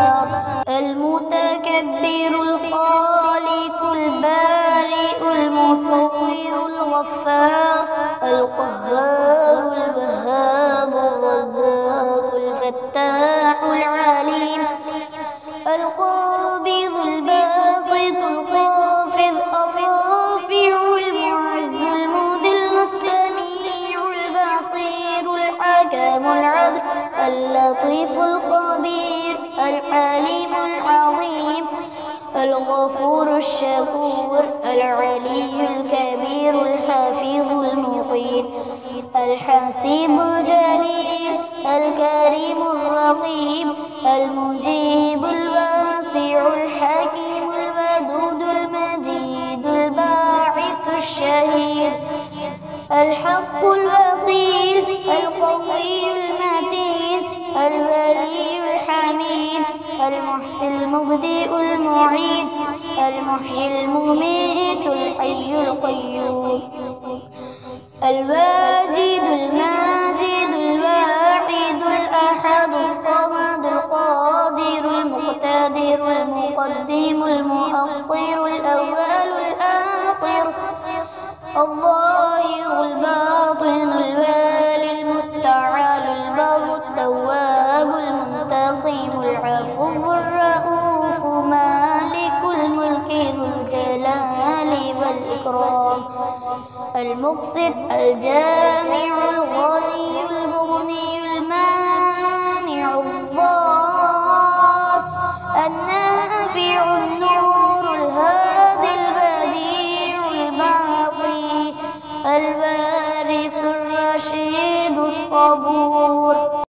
القهار المتكبر الخالق البارئ المصور الغفار القهار الوهاب الرزاق الفتاح العليم القابض الباسط الخافض الرافع المعز المذل السميع البصير الحكم العدل اللطيف الخبير الحليم العظيم الغفور الشكور العلي الكبير الحفيظ المقيت الحسيب الجليل الكريم الرقيب المجيب الواسع الحكيم الودود المجيد الباعث الشهيد الحق الوكيل القوي المتين الولي الحميد المحسن المبدئ المعيد المحيي المميت الحي القيوم الواجد الماجد الواحد الأحد الصمد القادر المقتدر المقدم المؤخر الأول الآخر الظاهر الباطن الوالي المتعال البر التواب المنتقم العفو الرؤوف مالك الملك ذو الجلال والإكرام المقسط الجامع الغني المغني المانع الضار النافع النور الهادي البديع الباقي الوارث الرشيد الصبور